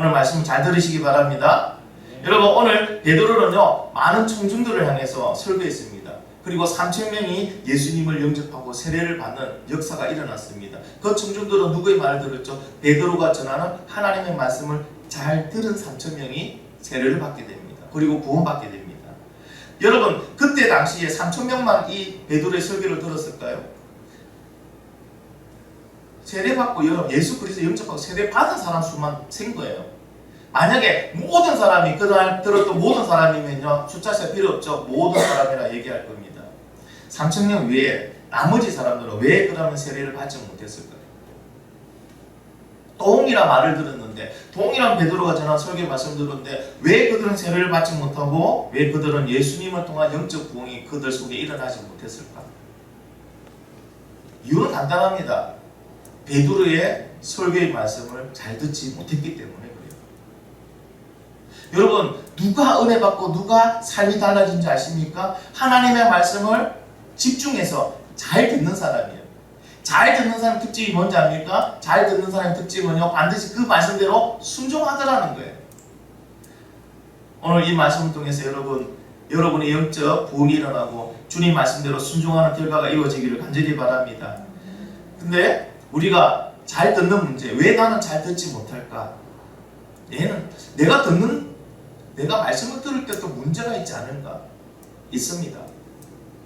오늘 말씀 잘 들으시기 바랍니다. 여러분, 오늘 베드로는요 많은 청중들을 향해서 설교했습니다. 그리고 3,000명이 예수님을 영접하고 세례를 받는 역사가 일어났습니다. 그 청중들은 누구의 말을 들었죠? 베드로가 전하는 하나님의 말씀을 잘 들은 3,000명이 세례를 받게 됩니다. 그리고 구원받게 됩니다. 여러분, 그때 당시에 3,000명만 이 베드로의 설교를 들었을까요? 세례받고 예수 그리스도 영접하고 세례받은 사람 수만 센 거예요. 만약에 모든 사람이 그날 들었던 모든 사람이면요 숫자가 필요 없죠. 모든 사람이라 얘기할 겁니다. 3,000명 외에 나머지 사람들은 왜 그러면 세례를 받지 못했을까요? 동일한 말을 들었는데, 동일한 베드로가 전한 설교 말씀 들었는데 왜 그들은 세례를 받지 못하고 왜 그들은 예수님을 통한 영적 부흥이 그들 속에 일어나지 못했을까? 이유는 간단합니다. 베드로의 설교의 말씀을 잘 듣지 못했기 때문에 그래요. 여러분, 누가 은혜 받고 누가 삶이 달라진지 아십니까? 하나님의 말씀을 집중해서 잘 듣는 사람이에요. 잘 듣는 사람 특징이 뭔지 압니까? 잘 듣는 사람의 특징은요 반드시 그 말씀대로 순종하더라는 거예요. 오늘 이 말씀을 통해서 여러분의 영적 부흥이 일어나고 주님 말씀대로 순종하는 결과가 이루어지기를 간절히 바랍니다. 근데 우리가 잘 듣는 문제, 왜 나는 잘 듣지 못할까? 얘는 내가 말씀을 들을 때 또 문제가 있지 않을까? 있습니다.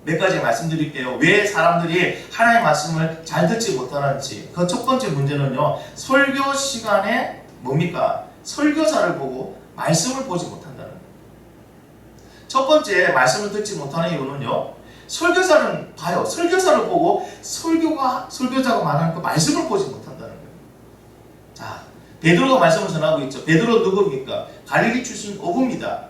몇 가지 말씀드릴게요. 왜 사람들이 하나님의 말씀을 잘 듣지 못하는지. 그 첫 번째 문제는요, 설교 시간에 뭡니까? 설교자를 보고 말씀을 보지 못한다는 거예요. 첫 번째 말씀을 듣지 못하는 이유는요, 설교자는 봐요. 설교자를 보고 설교자가 말하는 그 말씀을 보지 못한다는 거예요. 자, 베드로가 말씀을 전하고 있죠. 베드로 누굽니까? 갈릴리 출신 어부입니다.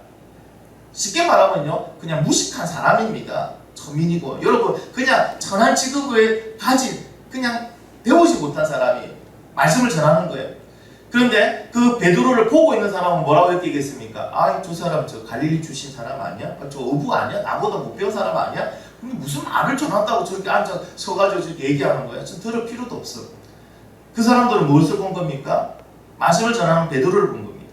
쉽게 말하면요, 그냥 무식한 사람입니다. 천민이고, 여러분, 그냥 천한 직업을 가진, 그냥 배우지 못한 사람이 말씀을 전하는 거예요. 그런데 그 베드로를 보고 있는 사람은 뭐라고 느끼겠습니까? 아, 저 사람 저 갈릴리 출신 사람 아니야? 저 어부 아니야? 나보다 못 배운 사람 아니야? 근데 무슨 말을 전한다고 저렇게 앉아 서가지고 저렇게 얘기하는 거야? 전 들을 필요도 없어. 그 사람들은 무엇을 본 겁니까? 말씀을 전하는 베드로를 본 겁니다.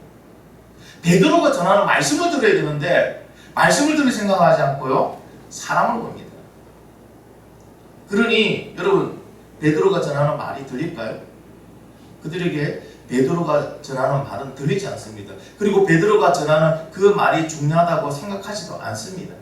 베드로가 전하는 말씀을 들어야 되는데 말씀을 들을 생각하지 않고요, 사람을 봅니다. 그러니 여러분, 베드로가 전하는 말이 들릴까요? 그들에게 베드로가 전하는 말은 들리지 않습니다. 그리고 베드로가 전하는 그 말이 중요하다고 생각하지도 않습니다.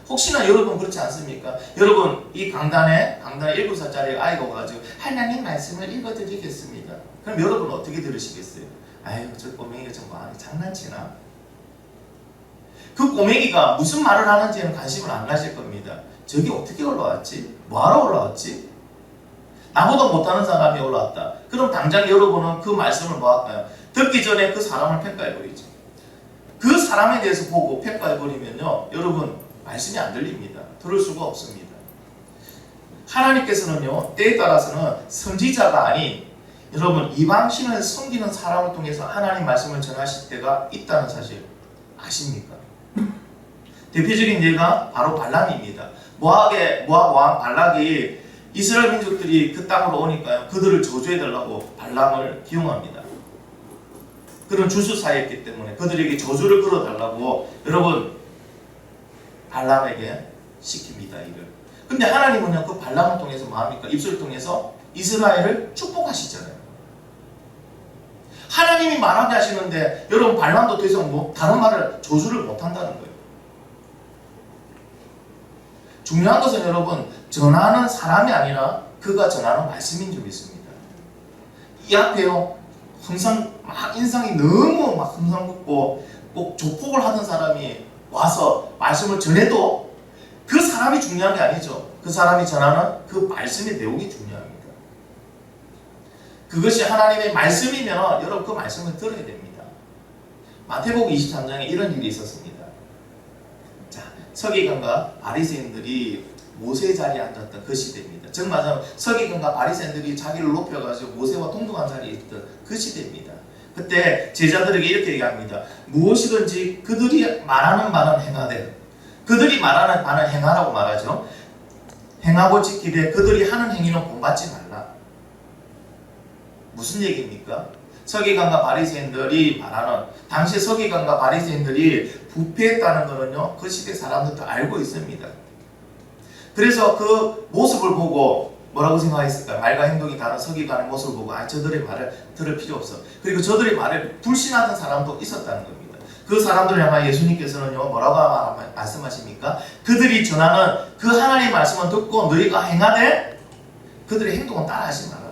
혹시나 여러분 그렇지 않습니까? 여러분, 이 강단에 7살짜리 아이가 와가지고 하나님 말씀을 읽어드리겠습니다. 그럼 여러분 어떻게 들으시겠어요? 아유, 저 꼬맹이가 정말 장난치나? 그 꼬맹이가 무슨 말을 하는지에는 관심을 안 가질 겁니다. 저기 어떻게 올라왔지? 뭐하러 올라왔지? 나보다 못하는 사람이 올라왔다. 그럼 당장 여러분은 그 말씀을 뭐 할까요? 듣기 전에 그 사람을 평가해버리죠. 그 사람에 대해서 보고 평가해버리면요, 여러분 말씀이 안 들립니다. 들을 수가 없습니다. 하나님께서는요, 때에 따라서는 선지자가 아닌 여러분 이방신을 섬기는 사람을 통해서 하나님 말씀을 전하실 때가 있다는 사실 아십니까? 대표적인 예가 바로 발람입니다. 모압 왕 발락이 이스라엘 민족들이 그 땅으로 오니까요, 그들을 저주해달라고 발람을 기용합니다. 그런 주수사였기 때문에 그들에게 저주를 걸어달라고 여러분 발람에게 시킵니다. 이를. 근데 하나님은요, 그 발람을 통해서 뭐합니까? 입술을 통해서 이스라엘을 축복하시잖아요. 하나님이 말하게 하시는데 여러분 발람도 더 이상 다른 말을 저주를 못한다는 거예요. 중요한 것은 여러분 전하는 사람이 아니라 그가 전하는 말씀인 줄 믿습니다. 이 앞에요, 항상 막 인상이 너무 막 흥성붙고 꼭 조폭을 하던 사람이 와서 말씀을 전해도 그 사람이 중요한 게 아니죠. 그 사람이 전하는 그 말씀의 내용이 중요합니다. 그것이 하나님의 말씀이면 여러분 그 말씀을 들어야 됩니다. 마태복음 23장에 이런 일이 있었습니다. 자, 서기관과 바리새인들이 모세 자리에 앉았던 그 시대입니다. 즉 말하자면 서기관과 바리새인들이 자기를 높여가지고 모세와 동등한 자리에 있던 그 시대입니다. 그때 제자들에게 이렇게 얘기합니다. 무엇이든지 그들이 말하는 바는 행하되, 그들이 말하는 바는 행하라고 말하죠. 행하고 지키되 그들이 하는 행위는 본받지 말라. 무슨 얘기입니까? 서기관과 바리새인들이 말하는, 당시 서기관과 바리새인들이 부패했다는 것은요, 그 시대 사람들도 알고 있습니다. 그래서 그 모습을 보고 뭐라고 생각했을까요? 말과 행동이 다른 서기관의 모습을 보고 저들의 말을 들을 필요 없어. 그리고 저들의 말을 불신하던 사람도 있었다는 겁니다. 그 사람들을 향해 예수님께서는요, 뭐라고 말씀하십니까? 그들이 전하는 그 하나님의 말씀을 듣고 너희가 행하되 그들의 행동은 따라하지 마라.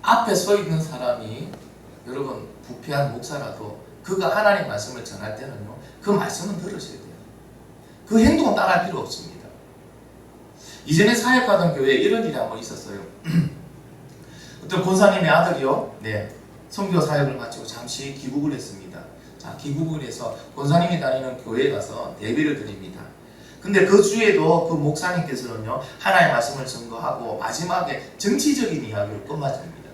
앞에 서 있는 사람이 여러분 부패한 목사라도 그가 하나님 말씀을 전할 때는요, 그 말씀은 들으셔야 돼요. 그 행동은 따라할 필요 없습니다. 이전에 사역하던 교회에 이런 일이 한번 있었어요. 어떤 권사님의 아들이요, 선교 사역을 마치고 잠시 귀국을 했습니다. 자, 귀국을 해서 권사님이 다니는 교회에 가서 예배를 드립니다. 근데 그 주에도 그 목사님께서는요, 하나님의 말씀을 증거하고 마지막에 정치적인 이야기를 끝마칩니다.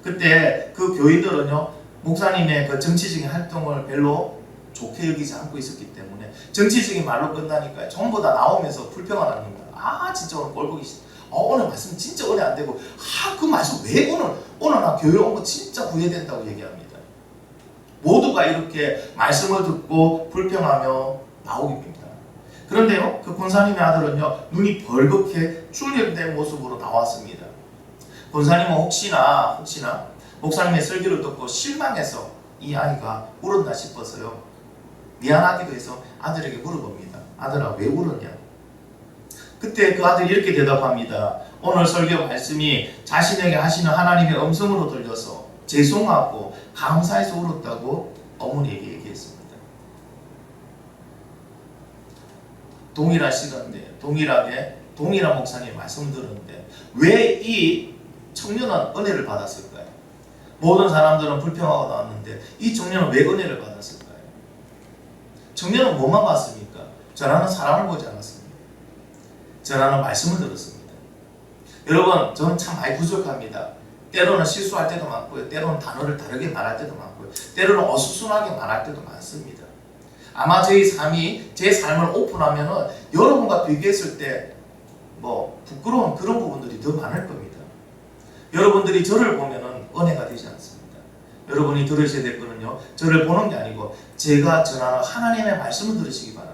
그때 그 교인들은요, 목사님의 그 정치적인 활동을 별로 좋게 여기지 않고 있었기 때문에 정치적인 말로 끝나니까 전부 다 나오면서 불평을 합니다. 진짜 오늘 꼴보기 싫다. 오늘 말씀 진짜 은혜 안 되고, 그 말씀 왜 오늘 나 교회 온 거 진짜 후회된다고 얘기합니다. 모두가 이렇게 말씀을 듣고 불평하며 나오게 됩니다. 그런데요, 그 권사님의 아들은요, 눈이 벌겋게 출력된 모습으로 나왔습니다. 권사님은 혹시나 목사님의 설교를 듣고 실망해서 이 아이가 울었나 싶어서요, 미안하기도 해서 아들에게 물어봅니다. 아들아, 왜 울었냐? 그때 그 아들이 이렇게 대답합니다. 오늘 설교 말씀이 자신에게 하시는 하나님의 음성으로 들려서 죄송하고 감사해서 울었다고 어머니에게 얘기했습니다. 동일한 시간대, 동일한 목사님의 말씀을 들었는데 왜 이 청년은 은혜를 받았을까요? 모든 사람들은 불평하고 나왔는데 이 청년은 왜 은혜를 받았을까요? 청년은 뭐만 봤습니까? 전하는 사람을 보지 않았습니다. 전하는 말씀을 들었습니다. 여러분, 저는 참 많이 부족합니다. 때로는 실수할 때도 많고요, 때로는 단어를 다르게 말할 때도 많고요, 때로는 어수선하게 말할 때도 많습니다. 아마 제 삶을 오픈하면은 여러분과 비교했을 때 부끄러운 그런 부분들이 더 많을 겁니다. 여러분들이 저를 보면은 은혜가 되지 않습니다. 여러분이 들으셔야 될 거는요, 저를 보는 게 아니고 제가 전하는 하나님의 말씀을 들으시기 바랍니다.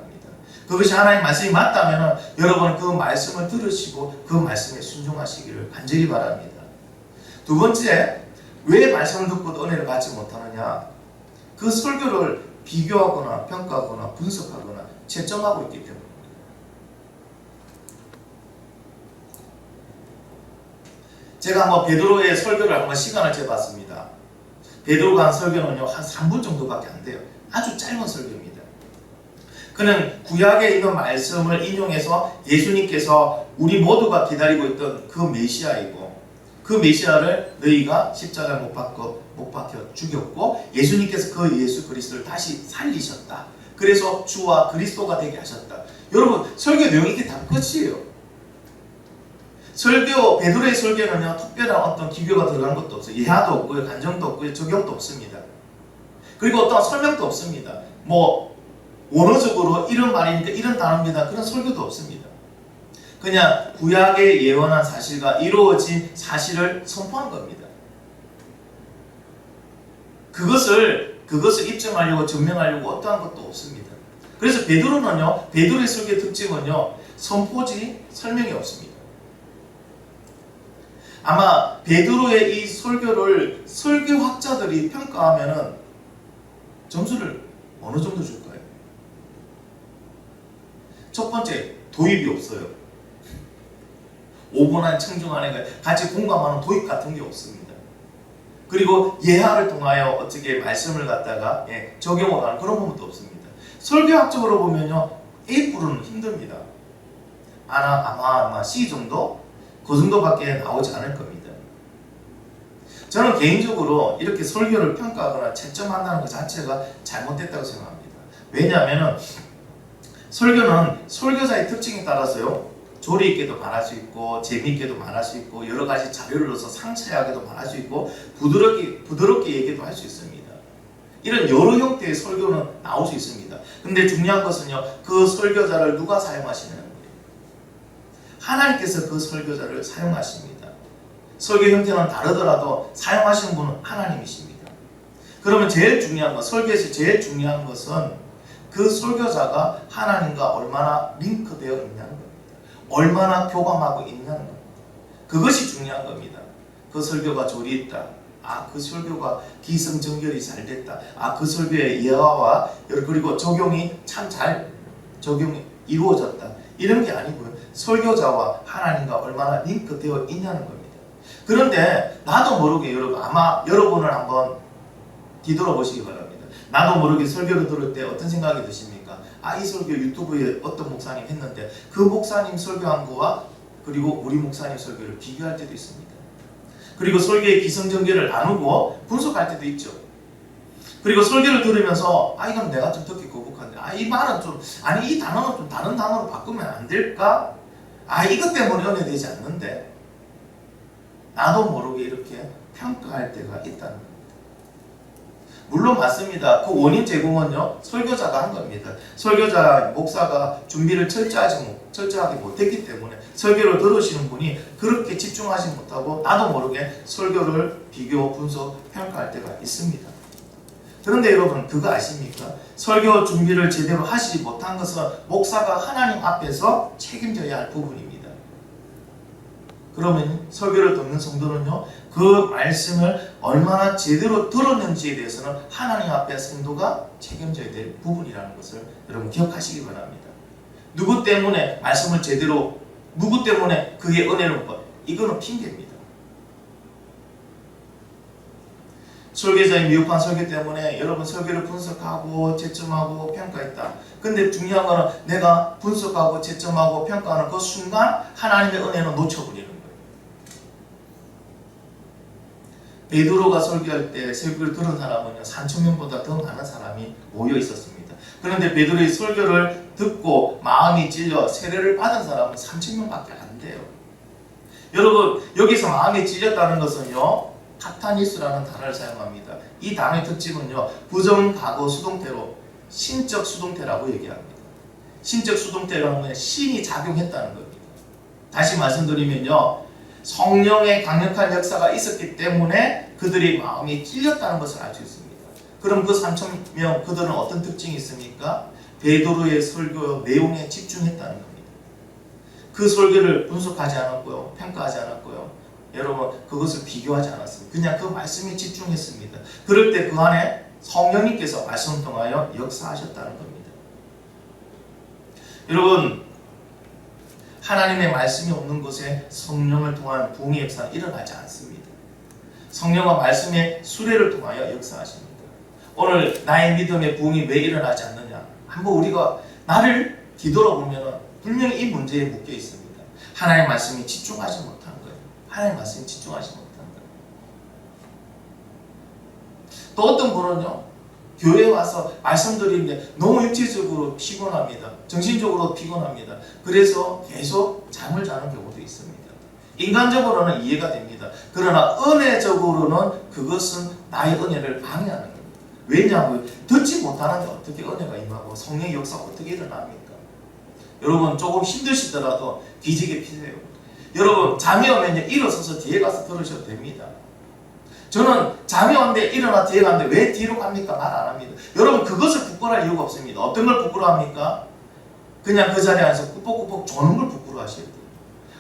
그것이 하나님의 말씀이 맞다면 여러분은 그 말씀을 들으시고 그 말씀에 순종하시기를 간절히 바랍니다. 두 번째, 왜 말씀을 듣고도 은혜를 받지 못하느냐? 그 설교를 비교하거나 평가하거나 분석하거나 채점하고 있기 때문입니다. 제가 한번 베드로의 설교를 한번 시간을 재봤습니다. 베드로가 한 설교는요, 한 3분 정도밖에 안 돼요. 아주 짧은 설교입니다. 그는 구약에 있는 말씀을 인용해서 예수님께서 우리 모두가 기다리고 있던 그 메시아이고, 그 메시아를 너희가 십자가에 못 박혀 죽였고 예수님께서 그 예수 그리스도를 다시 살리셨다. 그래서 주와 그리스도가 되게 하셨다. 여러분, 설교 내용이 이게 다 끝이에요. 베드로의 설교는요, 특별한 어떤 기교가 들어간 것도 없어요. 예하도 없고요, 간정도 없고요, 적용도 없습니다. 그리고 어떤 설명도 없습니다. 원어적으로 이런 말이니까 이런 단어입니다, 그런 설교도 없습니다. 그냥 구약에 예언한 사실과 이루어진 사실을 선포한 겁니다. 그것을 입증하려고 증명하려고 어떠한 것도 없습니다. 그래서 베드로의 설교의 특징은요, 선포지 설명이 없습니다. 아마 베드로의 이 설교를 설교학자들이 평가하면은 점수를 어느 정도 줄까요? 첫 번째, 도입이 없어요. 5분 안에 청중 안에 같이 공감하는 도입 같은 게 없습니다. 그리고 예하를 통하여 어떻게 말씀을 갖다가 적용을 하는 그런 부분도 없습니다. 설교학적으로 보면요, A뿔은 힘듭니다. 아마 C 정도? 그 정도밖에 나오지 않을 겁니다. 저는 개인적으로 이렇게 설교를 평가하거나 채점한다는 것 자체가 잘못됐다고 생각합니다. 왜냐하면 설교는 설교자의 특징에 따라서요, 조리 있게도 말할 수 있고 재미있게도 말할 수 있고 여러 가지 자료를 넣어서 상세하게도 말할 수 있고 부드럽게 얘기도 할 수 있습니다. 이런 여러 형태의 설교는 나올 수 있습니다. 근데 중요한 것은요, 그 설교자를 누가 사용하시느냐. 하나님께서 그 설교자를 사용하십니다. 설교 형태는 다르더라도 사용하시는 분은 하나님이십니다. 그러면 제일 중요한 것, 설교에서 제일 중요한 것은 그 설교자가 하나님과 얼마나 링크되어 있냐는 겁니다. 얼마나 교감하고 있냐는 겁니다. 그것이 중요한 겁니다. 그 설교가 조리 있다. 그 설교가 기승전결이 잘 됐다. 그 설교의 예화와 그리고 적용이 참 잘 적용이 이루어졌다. 이런 게 아니고요. 설교자와 하나님과 얼마나 링크되어 있냐는 겁니다. 그런데 나도 모르게 여러분, 아마 여러분을 한번 뒤돌아보시기 바랍니다. 나도 모르게 설교를 들을 때 어떤 생각이 드십니까? 이 설교 유튜브에 어떤 목사님 했는데 그 목사님 설교한 거와 그리고 우리 목사님 설교를 비교할 때도 있습니다. 그리고 설교의 기승전결을 나누고 분석할 때도 있죠. 그리고 설교를 들으면서 이건 내가 좀 듣기 거북한데 이 말은 좀 이 단어는 좀 다른 단어로 바꾸면 안 될까? 이것 때문에 은혜되지 않는데 나도 모르게 이렇게 평가할 때가 있다는 겁니다. 물론 맞습니다. 그 원인 제공은요 설교자가 한 겁니다. 설교자, 목사가 준비를 철저하게 못했기 때문에 설교를 들으시는 분이 그렇게 집중하지 못하고 나도 모르게 설교를 비교, 분석, 평가할 때가 있습니다. 그런데 여러분 그거 아십니까? 설교 준비를 제대로 하시지 못한 것은 목사가 하나님 앞에서 책임져야 할 부분입니다. 그러면 설교를 듣는 성도는요 그 말씀을 얼마나 제대로 들었는지에 대해서는 하나님 앞에 성도가 책임져야 될 부분이라는 것을 여러분 기억하시기 바랍니다. 누구 때문에 말씀을 제대로, 누구 때문에 그게 은혜를 못 받, 이거는 핑계입니다. 설교자의 미흡한 설교 때문에 여러분 설교를 분석하고 채점하고 평가했다. 근데 중요한 거는 내가 분석하고 채점하고 평가하는 그 순간 하나님의 은혜는 놓쳐버리는 거예요. 베드로가 설교할 때 설교를 들은 사람은요 3,000명보다 더 많은 사람이 모여 있었습니다. 그런데 베드로의 설교를 듣고 마음이 찔려 세례를 받은 사람은 3,000명밖에 안 돼요. 여러분 여기서 마음이 찔렸다는 것은요 카타니스라는 단어를 사용합니다. 이 단어의 특징은요 부정과거 수동태로 신적 수동태라고 얘기합니다. 신적 수동태라는 건 신이 작용했다는 겁니다. 다시 말씀드리면요 성령의 강력한 역사가 있었기 때문에 그들의 마음이 찔렸다는 것을 알 수 있습니다. 그럼 그 3,000명 그들은 어떤 특징이 있습니까? 베드로의 설교 내용에 집중했다는 겁니다. 그 설교를 분석하지 않았고요. 평가하지 않았고요. 여러분 그것을 비교하지 않았습니다. 그냥 그 말씀에 집중했습니다. 그럴 때 그 안에 성령님께서 말씀을 통하여 역사하셨다는 겁니다. 여러분 하나님의 말씀이 없는 곳에 성령을 통한 부흥의 역사는 일어나지 않습니다. 성령과 말씀의 수레를 통하여 역사하십니다. 오늘 나의 믿음의 부흥이 왜 일어나지 않느냐? 한번 우리가 나를 뒤돌아보면 분명히 이 문제에 묶여 있습니다. 하나님의 말씀에 집중하지 못한 거예요. 하나님의 말씀에 집중하지 못한 거예요. 또 어떤 분은요 교회에 와서 말씀드리는데 너무 육체적으로 피곤합니다. 정신적으로 피곤합니다. 그래서 계속 잠을 자는 경우도 있습니다. 인간적으로는 이해가 됩니다. 그러나 은혜적으로는 그것은 나의 은혜를 방해하는 겁니다. 왜냐하면 듣지 못하는데 어떻게 은혜가 임하고 성령의 역사가 어떻게 일어납니까? 여러분 조금 힘드시더라도 뒤지게 피세요. 여러분 잠이 오면 일어서서 뒤에 가서 들으셔도 됩니다. 저는 잠이 왔는데 일어나 뒤에 가는데 왜 뒤로 갑니까? 말 안 합니다. 여러분 그것을 부끄러워할 이유가 없습니다. 어떤 걸 부끄러워합니까? 그냥 그 자리에 앉아서 꾸벅꾸벅 조는 걸 부끄러워하셔야 돼요.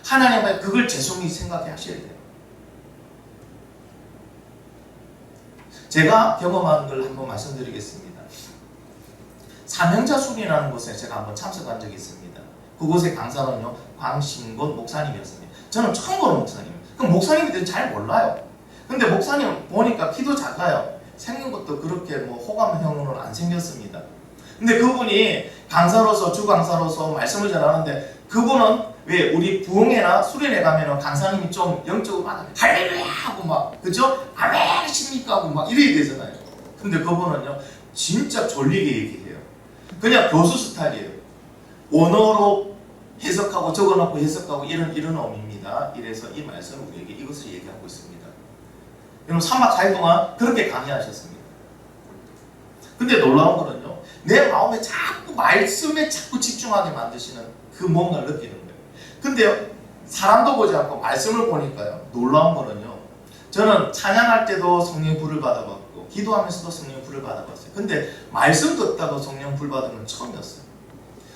하나님은 그걸 죄송히 생각해 하셔야 돼요. 제가 경험한 걸 한번 말씀드리겠습니다. 삼형자순이라는 곳에 제가 한번 참석한 적이 있습니다. 그곳의 강사는요 광신곤 목사님이었습니다. 저는 처음 보는 목사님이에요. 그럼 목사님들은 잘 몰라요. 근데 목사님 보니까 키도 작아요. 생긴 것도 그렇게 호감형으로는 안 생겼습니다. 근데 그분이 강사로서 주강사로서 말씀을 전하는데 그분은 왜 우리 부흥회나 수련회 가면은 강사님이 좀 영적으로 막 할렐루야 하고 막 그죠? 아멘 십니까 하고 막 이래야 되잖아요. 근데 그분은요 진짜 졸리게 얘기해요. 그냥 교수 스타일이에요. 원어로 해석하고 적어놓고 해석하고 이런 놈입니다. 이래서 이 말씀을 우리에게 이것을 얘기하고 있습니다. 여러분 3박 4일 동안 그렇게 강의하셨습니다. 근데 놀라운 거는요 내 마음에 자꾸 말씀에 자꾸 집중하게 만드시는 그 뭔가를 느끼는 거예요. 근데 사람도 보지 않고 말씀을 보니까요. 놀라운 거는요. 저는 찬양할 때도 성령의 불을 받아봤고 기도하면서도 성령의 불을 받아봤어요. 근데 말씀 듣다가 성령 불 받은 건 처음이었어요.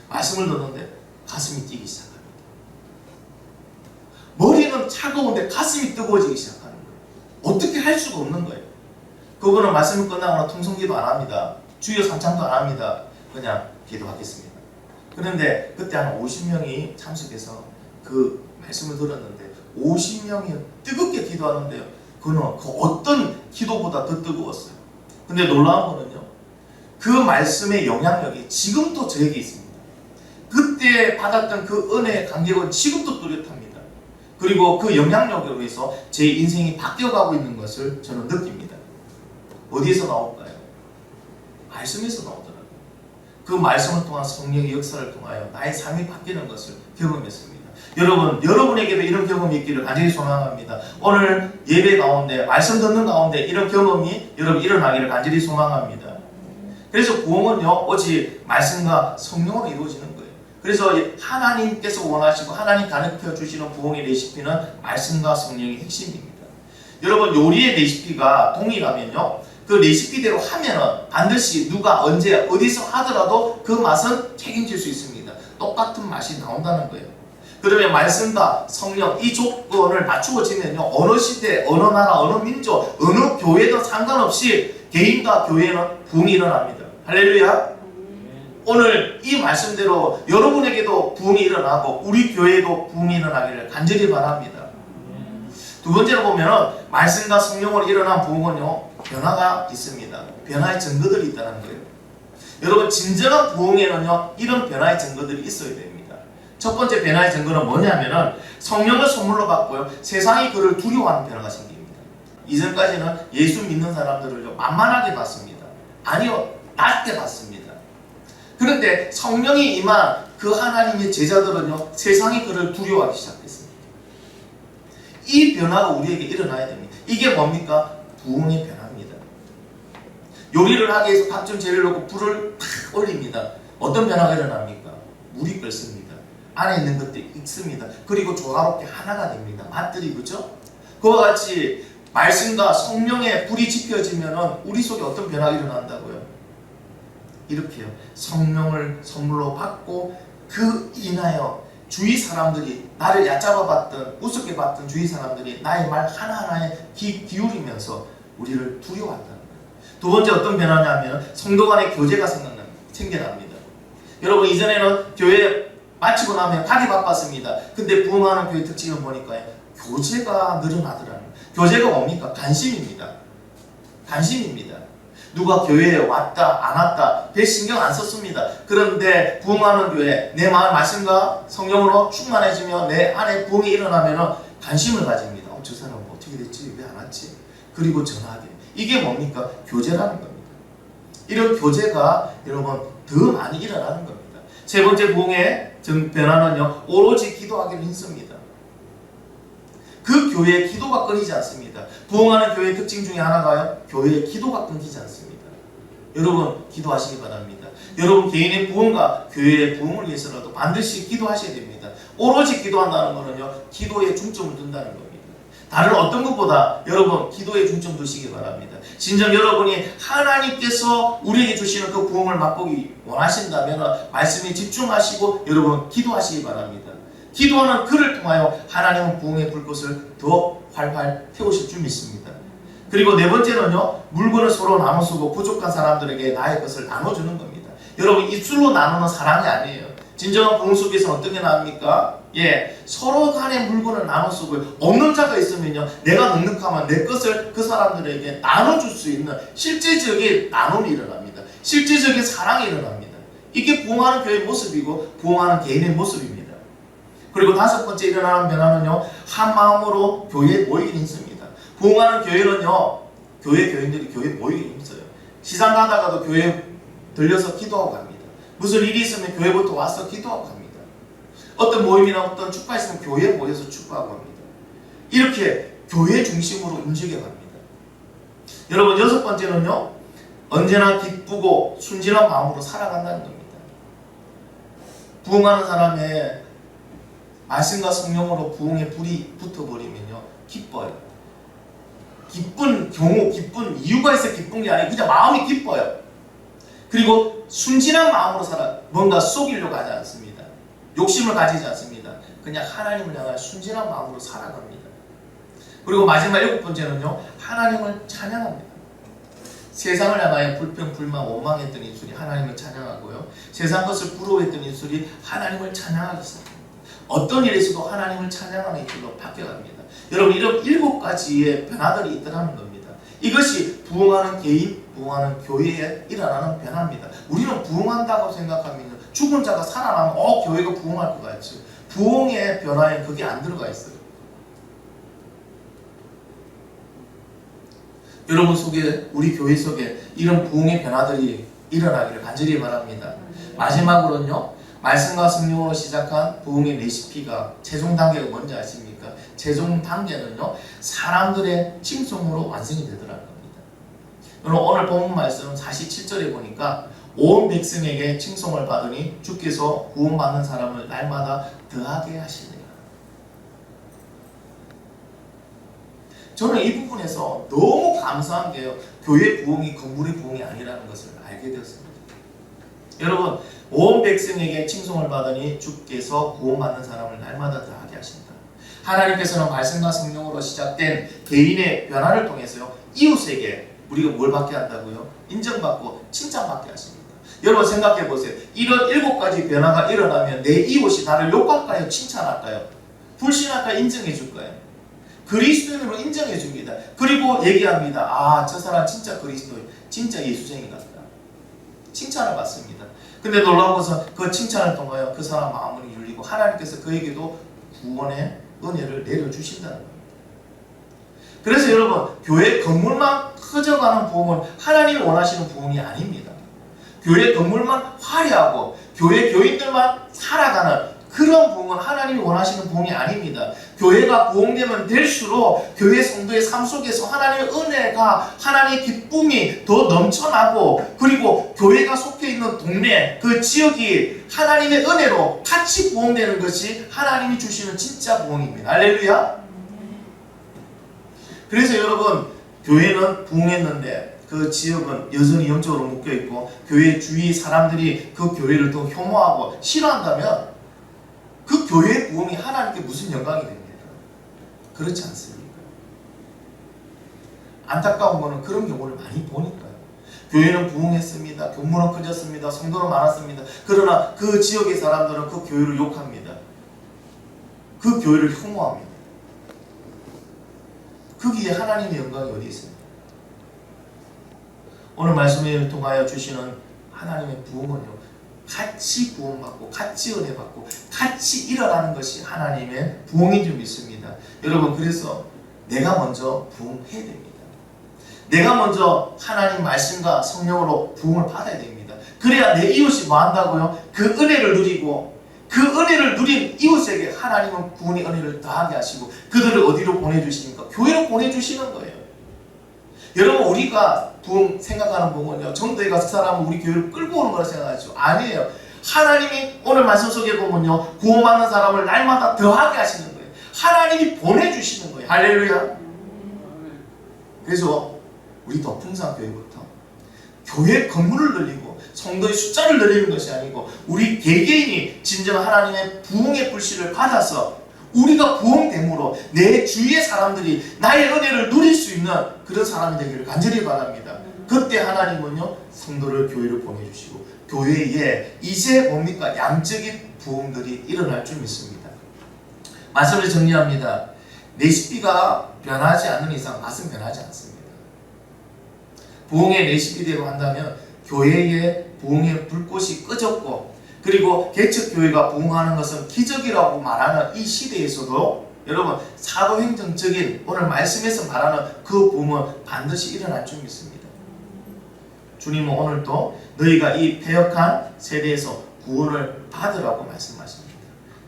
말씀을 듣는데 가슴이 뛰기 시작합니다. 머리는 차가운데 가슴이 뜨거워지기 시작하는 거예요. 어떻게 할 수가 없는 거예요. 그거는 말씀이 끝나거나 통성기도 안 합니다. 주여 삼창도 안 합니다. 그냥 기도하겠습니다. 그런데 그때 한 50명이 참석해서 그 말씀을 들었는데 50명이 뜨겁게 기도하는데요. 그는 그 어떤 기도보다 더 뜨거웠어요. 근데 놀라운 거는요. 그 말씀의 영향력이 지금도 저에게 있습니다. 그때 받았던 그 은혜의 간격은 지금도 뚜렷합니다. 그리고 그 영향력으로 해서 제 인생이 바뀌어가고 있는 것을 저는 느낍니다. 어디에서 나올까요? 말씀에서 나오더라고요. 그 말씀을 통한 성령의 역사를 통하여 나의 삶이 바뀌는 것을 경험했습니다. 여러분에게도 이런 경험이 있기를 간절히 소망합니다. 오늘 예배 가운데 말씀 듣는 가운데 이런 경험이 여러분 일어나기를 간절히 소망합니다. 그래서 구원은요 오직 말씀과 성령으로 이루어지는 거예요. 그래서 하나님께서 원하시고 하나님 가르쳐 주시는 부흥의 레시피는 말씀과 성령의 핵심입니다. 여러분 요리의 레시피가 동일하면요 그 레시피대로 하면은 반드시 누가 언제 어디서 하더라도 그 맛은 책임질 수 있습니다. 똑같은 맛이 나온다는 거예요. 그러면 말씀과 성령 이 조건을 맞추어지면요 어느 시대, 어느 나라, 어느 민족, 어느 교회든 상관없이 개인과 교회는 부흥이 일어납니다. 할렐루야. 오늘 이 말씀대로 여러분에게도 부흥이 일어나고 우리 교회에도 부흥이 일어나기를 간절히 바랍니다. 두 번째로 보면은 말씀과 성령으로 일어난 부흥은요 변화가 있습니다. 변화의 증거들이 있다는 거예요. 여러분 진정한 부흥에는요 이런 변화의 증거들이 있어야 됩니다. 첫 번째 변화의 증거는 뭐냐면은 성령을 선물로 받고요 세상이 그를 두려워하는 변화가 생깁니다. 이전까지는 예수 믿는 사람들을요 만만하게 봤습니다. 아니요 낮게 봤습니다. 그런데 성령이 임한 그 하나님의 제자들은요 세상이 그를 두려워하기 시작했습니다. 이 변화가 우리에게 일어나야 됩니다. 이게 뭡니까? 부흥의 변화입니다. 요리를 하기 위해서 각종 재료를 넣고 불을 탁 올립니다. 어떤 변화가 일어납니까? 물이 끓습니다. 안에 있는 것들이 익습니다. 그리고 조화롭게 하나가 됩니다. 맛들이 그죠? 그와 같이 말씀과 성령의 불이 지펴지면 우리 속에 어떤 변화가 일어난다고요? 이렇게요. 성령을 선물로 받고 그 인하여 주위 사람들이 나를 얕잡아 봤던 우습게 봤던 주위 사람들이 나의 말 하나하나에 기울이면서 우리를 두려워한다는 거예요. 두 번째 어떤 변화냐면 성도 간의 교제가 생겨납니다. 여러분 이전에는 교회 마치고 나면 가기 바빴습니다. 근데 부흥하는 교회 특징을 보니까 교제가 늘어나더라는 거예요. 교제가 뭡니까? 관심입니다. 관심입니다. 누가 교회에 왔다 안 왔다 별 신경 안 썼습니다. 그런데 부흥하는 교회 내 마음 말씀과 성령으로 충만해지며 내 안에 부흥이 일어나면 관심을 가집니다. 저 사람 어떻게 됐지? 왜 안 왔지? 그리고 전화하게. 이게 뭡니까? 교제라는 겁니다. 이런 교제가 여러분 더 많이 일어나는 겁니다. 세 번째 부흥의 변화는요 오로지 기도하기를 힘씁니다. 그 교회에 기도가 끊이지 않습니다. 부흥하는 교회의 특징 중에 하나가요 교회에 기도가 끊기지 않습니다. 여러분 기도하시기 바랍니다. 여러분 개인의 부흥과 교회의 부흥을 위해서라도 반드시 기도하셔야 됩니다. 오로지 기도한다는 것은요 기도에 중점을 둔다는 겁니다. 다른 어떤 것보다 여러분 기도에 중점 두시기 바랍니다. 진정 여러분이 하나님께서 우리에게 주시는 그 부흥을 맛보기 원하신다면 말씀에 집중하시고 여러분 기도하시기 바랍니다. 기도하는 그를 통하여 하나님은 부흥의 불꽃을 더 활활 태우실 줄 믿습니다. 그리고 네 번째는요 물건을 서로 나눠주고 부족한 사람들에게 나의 것을 나눠주는 겁니다. 여러분 입술로 나누는 사랑이 아니에요. 진정한 부흥 속에서 어떤 게 나옵니까? 서로 간의 물건을 나눠주고 없는 자가 있으면요 내가 넉넉하면 내 것을 그 사람들에게 나눠줄 수 있는 실제적인 나눔이 일어납니다. 실제적인 사랑이 일어납니다. 이게 부흥하는 교회의 모습이고 부흥하는 개인의 모습입니다. 그리고 다섯 번째 일어나는 변화는요 한 마음으로 교회에 모이긴 힘씁니다. 부흥하는 교회는요 교회 교인들이 교회에 모이긴 힘써요. 시장 가다가도 교회에 들려서 기도하고 갑니다. 무슨 일이 있으면 교회부터 와서 기도하고 갑니다. 어떤 모임이나 어떤 축가 있으면 교회에 모여서 축구하고 갑니다. 이렇게 교회 중심으로 움직여 갑니다. 여러분 여섯 번째는요 언제나 기쁘고 순진한 마음으로 살아간다는 겁니다. 부흥하는 사람의 말씀과 성령으로 부흥의 불이 붙어버리면요 기뻐요. 기쁜 경우, 기쁜 이유가 있어 기쁜 게 아니고 그냥 마음이 기뻐요. 그리고 순진한 마음으로 살아. 뭔가 속이려고 하지 않습니다. 욕심을 가지지 않습니다. 그냥 하나님을 향한 순진한 마음으로 살아갑니다. 그리고 마지막 7번째는요 하나님을 찬양합니다. 세상을 향하여 불평, 불만, 원망했던 입술이 하나님을 찬양하고요, 세상 것을 부러워했던 입술이 하나님을 찬양하기 시작합니다. 어떤 일에서도 하나님을 찬양하는 입술로 바뀌어갑니다. 여러분, 이런 7가지의 변화들이 있더라는 겁니다. 이것이 부흥하는 개인, 부흥하는 교회에 일어나는 변화입니다. 우리는 부흥한다고 생각하면 죽은 자가 살아나면 교회가 부흥할 것 같죠. 부흥의 변화에 그게 안 들어가 있어요. 여러분 속에, 우리 교회 속에 이런 부흥의 변화들이 일어나기를 간절히 바랍니다. 마지막으로는요, 말씀과 성령으로 시작한 부흥의 레시피가 최종 단계가 뭔지 아십니까? 최종 단계는요 사람들의 칭송으로 완성이 되더라는 겁니다. 여러분, 오늘 본문 말씀 47절에 보니까 온 백성에게 칭송을 받으니 주께서 구원받는 사람을 날마다 더하게 하시느니라. 저는 이 부분에서 너무 감사한 게요, 교회 부흥이 건물의 부흥이 아니라는 것을 알게 되었습니다. 여러분, 온 백성에게 칭송을 받으니 주께서 구원받는 사람을 날마다 더하게 하신다. 하나님께서는 말씀과 성령으로 시작된 개인의 변화를 통해서요 이웃에게 우리가 뭘 받게 한다고요? 인정받고 칭찬받게 하십니다. 여러분 생각해 보세요. 이런 7가지 변화가 일어나면 내 이웃이 나를 욕할까요? 칭찬할까요? 불신할까요? 인정해 줄까요? 그리스도인으로 인정해 줍니다. 그리고 얘기합니다. 아, 저 사람 진짜 그리스도인, 진짜 예수쟁이 같다. 칭찬을 받습니다. 근데 놀라운 것은 그 칭찬을 통하여 그 사람 마음을 열리고 하나님께서 그에게도 구원의 은혜를 내려주신다는 겁니다. 그래서 여러분, 교회 건물만 커져가는 부흥은 하나님이 원하시는 부흥이 아닙니다. 교회 건물만 화려하고 교회 교인들만 살아가는 그런 부흥은 하나님이 원하시는 부흥이 아닙니다. 교회가 부흥되면 될수록 교회 성도의 삶 속에서 하나님의 은혜가, 하나님의 기쁨이 더 넘쳐나고, 그리고 교회가 속해 있는 동네, 그 지역이 하나님의 은혜로 같이 부흥되는 것이 하나님이 주시는 진짜 부흥입니다. 할렐루야. 그래서 여러분, 교회는 부흥했는데 그 지역은 여전히 영적으로 묶여있고 교회 주위 사람들이 그 교회를 더 혐오하고 싫어한다면 그 교회의 부흥이 하나님께 무슨 영광이 됩니까? 그렇지 않습니까? 안타까운 거는 그런 경우를 많이 보니까요. 교회는 부흥했습니다. 교문은 커졌습니다. 성도는 많았습니다. 그러나 그 지역의 사람들은 그 교회를 욕합니다. 그 교회를 혐오합니다. 거기에 하나님의 영광이 어디 있습니까? 오늘 말씀을 통하여 주시는 하나님의 부흥은요, 같이 구원받고 같이 은혜받고 같이 일어나는 것이 하나님의 부흥인 줄 믿습니다. 여러분, 그래서 내가 먼저 부흥해야 됩니다. 내가 먼저 하나님 말씀과 성령으로 부흥을 받아야 됩니다. 그래야 내 이웃이 뭐 한다고요? 그 은혜를 누리고 그 은혜를 누린 이웃에게 하나님은 구원의 은혜를 더하게 하시고 그들을 어디로 보내주십니까? 교회로 보내주시는 거예요. 여러분, 우리가 부흥 생각하는 부흥은요, 정도에 가서 사람은 우리 교회를 끌고 오는 거라 생각하죠. 아니에요. 하나님이 오늘 말씀 속에 보면요, 구원받는 사람을 날마다 더하게 하시는 거예요. 하나님이 보내주시는 거예요. 할렐루야. 그래서 우리 덕풍산 교회부터 교회 건물을 늘리고 성도의 숫자를 늘리는 것이 아니고 우리 개개인이 진정 하나님의 부흥의 불씨를 받아서 우리가 부흥됨으로 내 주위의 사람들이 나의 은혜를 누릴 수 있는 그런 사람이 되기를 간절히 바랍니다. 그때 하나님은요, 성도를 교회로 보내주시고 교회에 이제 뭡니까? 양적인 부흥들이 일어날 줄 믿습니다. 말씀을 정리합니다. 레시피가 변하지 않는 이상 맛은 변하지 않습니다. 부흥의 레시피대로 한다면 교회의 부흥의 불꽃이 꺼졌고, 그리고 개척교회가 부흥하는 것은 기적이라고 말하는 이 시대에서도 여러분, 사도행전적인 오늘 말씀에서 말하는 그 부흥은 반드시 일어날 줄 믿습니다. 주님은 오늘도 너희가 이 패역한 세대에서 구원을 받으라고 말씀하십니다.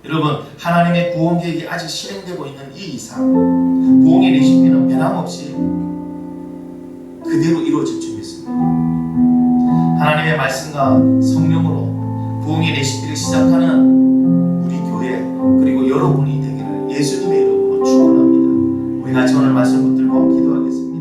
여러분, 하나님의 구원 계획이 아직 실행되고 있는 이 이상 부흥의 레시피는 변함없이 그대로 이루어질 줄 믿습니다. 하나님의 말씀과 성령으로 부흥의 레시피를 시작하는 우리 교회, 그리고 여러분이 되기를 예수님의 이름으로 축원합니다. 우리 같이 오늘 말씀 붙들고 기도하겠습니다.